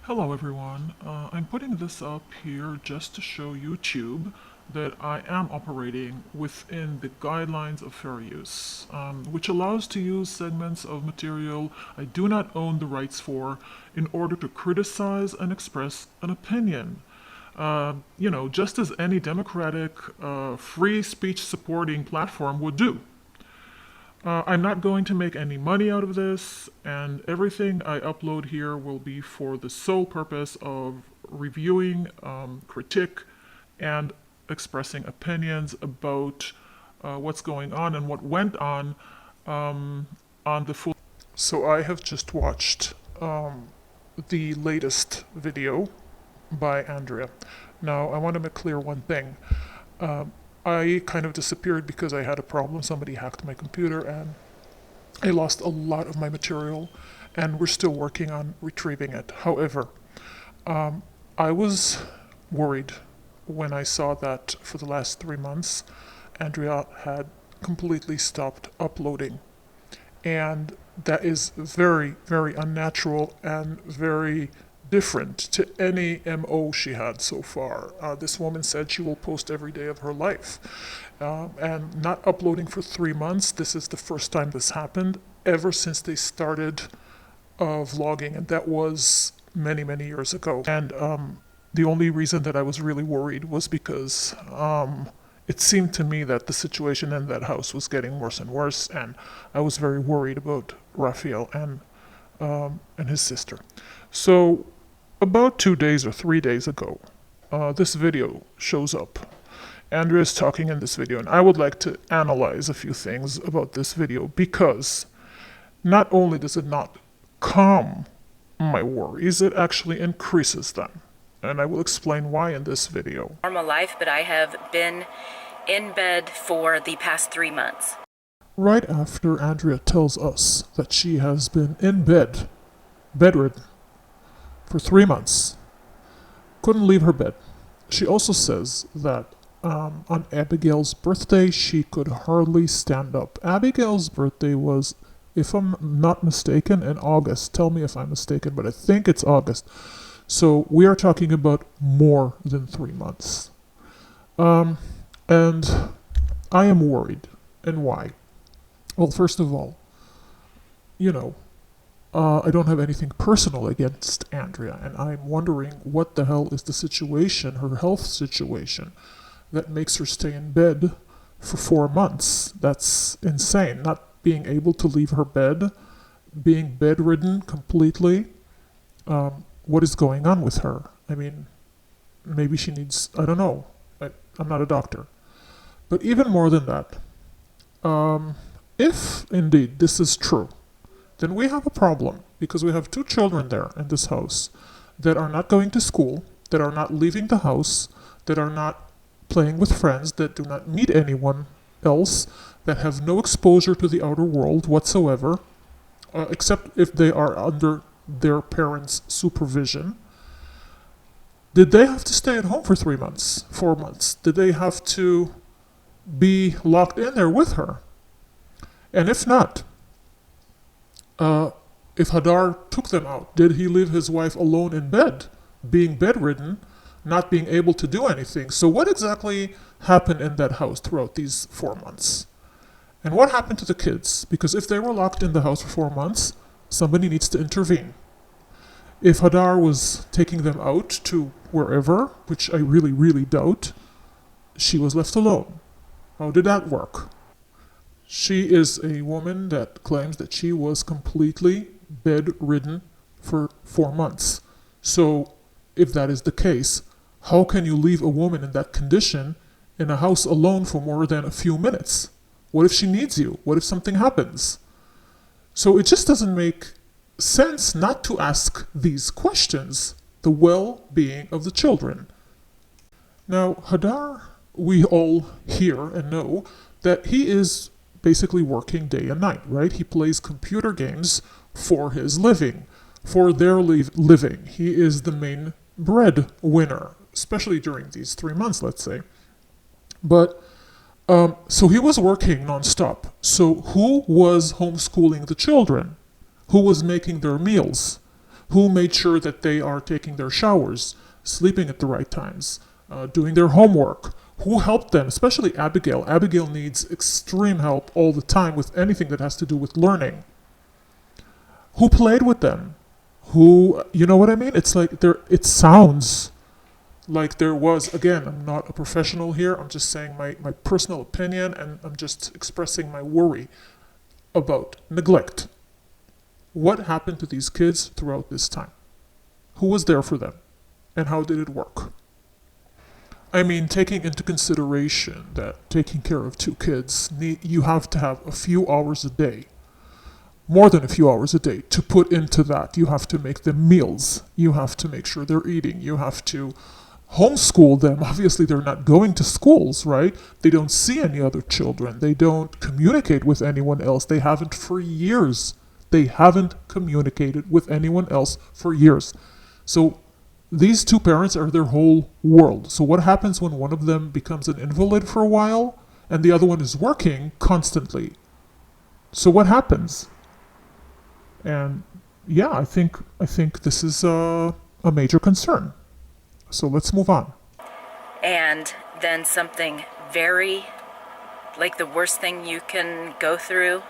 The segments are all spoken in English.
Hello everyone. I'm putting this up here just to show YouTube that I am operating within the guidelines of fair use, which allows to use segments of material I do not own the rights for in order to criticize and express an opinion. Just as any democratic, free speech supporting platform would do. I'm not going to make any money out of this, and everything I upload here will be for the sole purpose of reviewing, critique, and expressing opinions about what's going on and what went on the full. So I have just watched the latest video by Andrea. Now I want to make clear one thing. I kind of disappeared because I had a problem. Somebody hacked my computer and I lost a lot of my material, and we're still working on retrieving it. However, I was worried when I saw that for the last 3 months, Andrea had completely stopped uploading. And that is very, very unnatural and very different to any MO she had so far. This woman said she will post every day of her life. And not uploading for 3 months, this is the first time this happened ever since they started vlogging, and that was many, many years ago. And the only reason that I was really worried was because it seemed to me that the situation in that house was getting worse and worse, and I was very worried about Raphael and his sister. So about 2 days or 3 days ago, this video shows up. Andrea is talking in this video, and I would like to analyze a few things about this video, because not only does it not calm my worries, it actually increases them. And I will explain why in this video. Normal life, but I have been in bed for the past 3 months. Right after Andrea tells us that she has been in bed, bedridden, for 3 months, couldn't leave her bed. She also says that on Abigail's birthday, she could hardly stand up. Abigail's birthday was, if I'm not mistaken, in August. Tell me if I'm mistaken, but I think it's August. So we are talking about more than 3 months. And I am worried. And why? Well, first of all, I don't have anything personal against Andrea, and I'm wondering what the hell is the situation, her health situation, that makes her stay in bed for 4 months. That's insane. Not being able to leave her bed, being bedridden completely. What is going on with her? I mean, maybe she needs, I don't know. I'm not a doctor. But even more than that, if indeed this is true, then we have a problem, because we have 2 children there in this house that are not going to school, that are not leaving the house, that are not playing with friends, that do not meet anyone else, that have no exposure to the outer world whatsoever, except if they are under their parents' supervision. Did they have to stay at home for 3 months, 4 months? Did they have to be locked in there with her? And if not, if Hadar took them out, did he leave his wife alone in bed, being bedridden, not being able to do anything? So what exactly happened in that house throughout these 4 months? And what happened to the kids? Because if they were locked in the house for 4 months, somebody needs to intervene. If Hadar was taking them out to wherever, which I really, really doubt, she was left alone. How did that work? She is a woman that claims that she was completely bedridden for 4 months. So if that is the case, how can you leave a woman in that condition in a house alone for more than a few minutes? What if she needs you? What if something happens? So it just doesn't make sense not to ask these questions. The well-being of the children. Now, Hadar, we all hear and know that he is basically working day and night, right? He plays computer games for his living, for their living. He is the main breadwinner, especially during these 3 months, let's say. But so he was working nonstop. So who was homeschooling the children? Who was making their meals? Who made sure that they are taking their showers, sleeping at the right times, doing their homework? Who helped them, especially Abigail? Abigail needs extreme help all the time with anything that has to do with learning. Who played with them? Who, you know what I mean? It's like there, it sounds like there was, again, I'm not a professional here, I'm just saying my personal opinion, and I'm just expressing my worry about neglect. What happened to these kids throughout this time? Who was there for them? And how did it work? I mean, taking into consideration that taking care of two kids, you have to have a few hours a day, more than a few hours a day, to put into that. You have to make them meals. You have to make sure they're eating. You have to homeschool them. Obviously, they're not going to schools, right? They don't see any other children. They don't communicate with anyone else. They haven't for years. They haven't communicated with anyone else for years. So these two parents are their whole world. So what happens when one of them becomes an invalid for a while and the other one is working constantly? So what happens? And yeah, I think this is a major concern. So let's move on. And then something very, like the worst thing you can go through,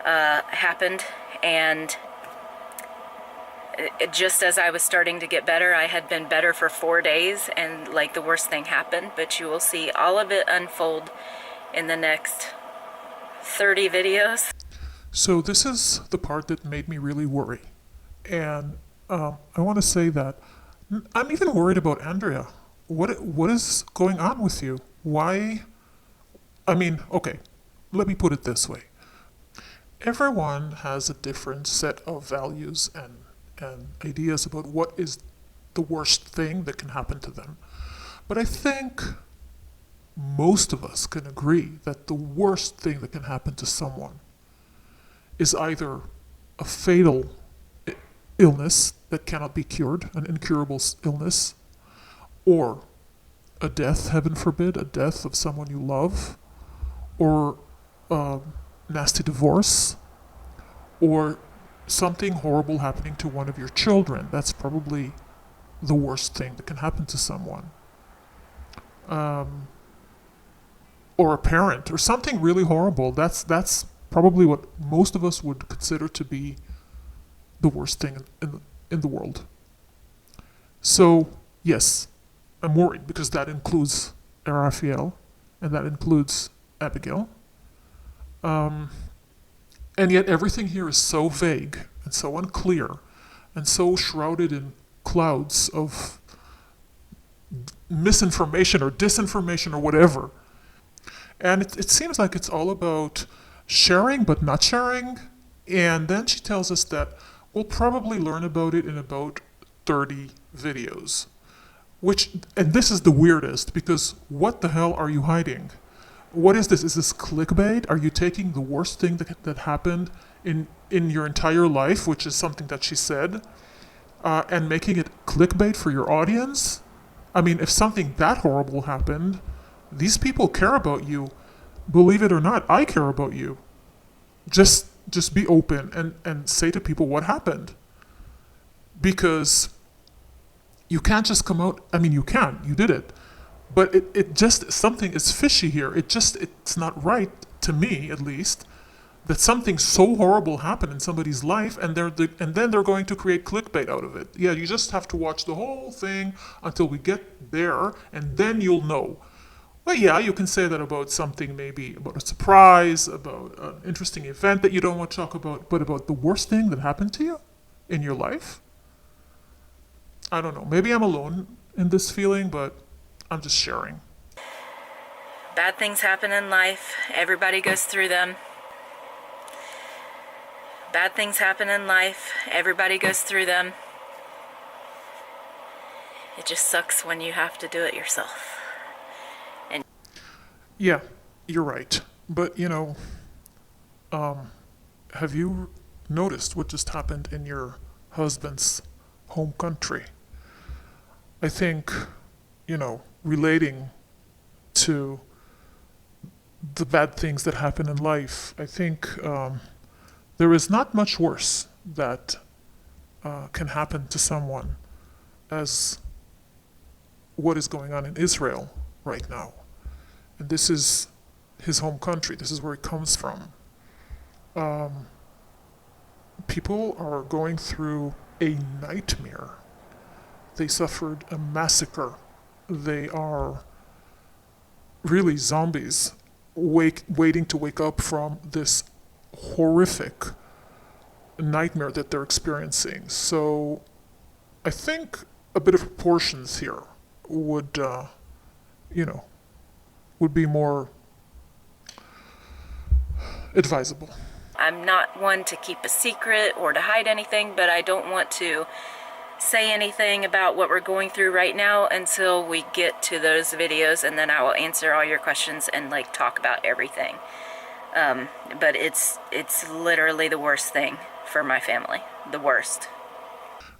happened. And just as I was starting to get better, I had been better for 4 days, and like the worst thing happened. But you will see all of it unfold in the next 30 videos. So this is the part that made me really worry. And I want to say that I'm even worried about Andrea. What is going on with you? Why? I mean, okay, let me put it this way. Everyone has a different set of values and ideas about what is the worst thing that can happen to them. But I think most of us can agree that the worst thing that can happen to someone is either a fatal illness that cannot be cured, an incurable illness, or a death, heaven forbid, a death of someone you love, or a nasty divorce, or something horrible happening to one of your children. That's probably the worst thing that can happen to someone. Or a parent, or something really horrible. That's probably what most of us would consider to be the worst thing in the world. So, yes, I'm worried because that includes Raphael and that includes Abigail. And yet everything here is so vague and so unclear and so shrouded in clouds of misinformation or disinformation or whatever. And it seems like it's all about sharing but not sharing. And then she tells us that we'll probably learn about it in about 30 videos. And this is the weirdest, because what the hell are you hiding? What is this? Is this clickbait? Are you taking the worst thing that happened in your entire life, which is something that she said, and making it clickbait for your audience? I mean, if something that horrible happened, these people care about you. Believe it or not, I care about you. Just be open and say to people what happened. Because you can't just come out, I mean, you can, you did it. But it just, something is fishy here. It's not right, to me at least, that something so horrible happened in somebody's life and then they're going to create clickbait out of it. Yeah, you just have to watch the whole thing until we get there, and then you'll know. Well, yeah, you can say that about something, maybe about a surprise, about an interesting event that you don't want to talk about, but about the worst thing that happened to you in your life? I don't know. Maybe I'm alone in this feeling, but I'm just sharing. Bad things happen in life. Everybody goes through them. Bad things happen in life. Everybody goes through them. It just sucks when you have to do it yourself. Yeah, you're right. But, have you noticed what just happened in your husband's home country? I think, relating to the bad things that happen in life, I think there is not much worse that can happen to someone as what is going on in Israel right now. And this is his home country, this is where he comes from. Um, People are going through a nightmare. They suffered a massacre. They are really zombies waiting to wake up from this horrific nightmare that they're experiencing. So I think a bit of proportions here would, you know, would be more advisable. I'm not one to keep a secret or to hide anything, but I don't want to say anything about what we're going through right now until we get to those videos, and then I will answer all your questions and like talk about everything. But it's literally the worst thing for my family. The worst.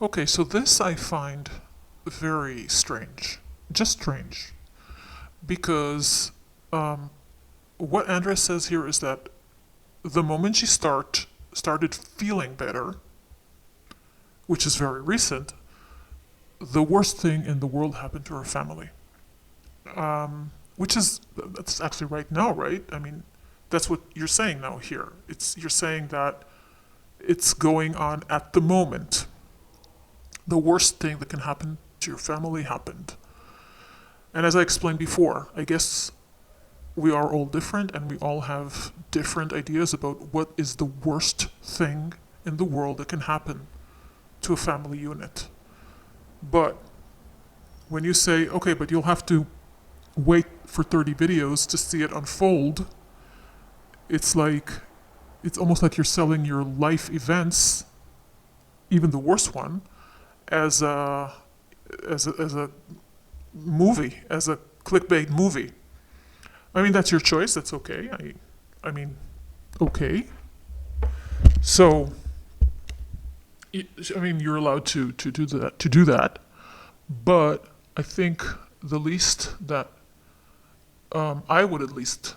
Okay, so this I find very strange. Just strange. Because what Andrea says here is that the moment she started feeling better, which is very recent, the worst thing in the world happened to her family. That's actually right now, right? I mean, that's what you're saying now here. You're saying that it's going on at the moment. The worst thing that can happen to your family happened. And as I explained before, I guess we are all different and we all have different ideas about what is the worst thing in the world that can happen to a family unit. But when you say, okay, but you'll have to wait for 30 videos to see it unfold, it's almost like you're selling your life events, even the worst one, as a movie, as a clickbait movie. I mean, that's your choice. That's okay. I mean, okay. So, I mean, you're allowed to do that. But I think the least that I would at least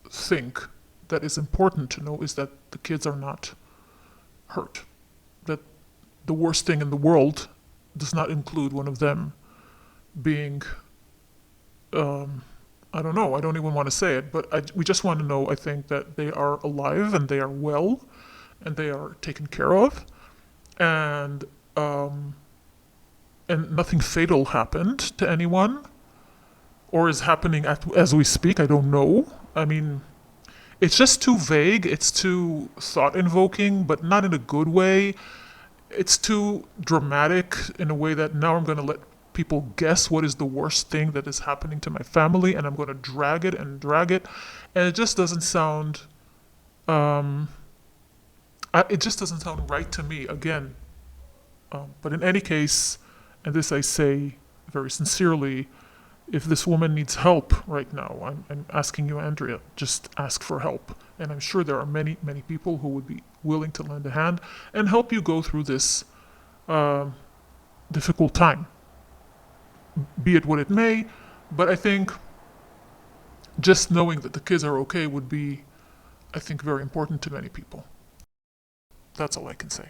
think that is important to know is that the kids are not hurt. That the worst thing in the world does not include one of them being, I don't know, I don't even want to say it, but we just want to know, I think, that they are alive and they are well and they are taken care of, and nothing fatal happened to anyone or is happening as we speak. I don't know. I mean, it's just too vague, it's too thought-invoking, but not in a good way. It's too dramatic in a way that now I'm going to let people guess what is the worst thing that is happening to my family, and I'm going to drag it, and it just doesn't sound it just doesn't sound right to me again. But in any case, and this I say very sincerely, if this woman needs help right now, I'm asking you, Andrea, just ask for help. And I'm sure there are many people who would be willing to lend a hand and help you go through this difficult time, be it what it may. But I think just knowing that the kids are okay would be, I think, very important to many people. That's all I can say.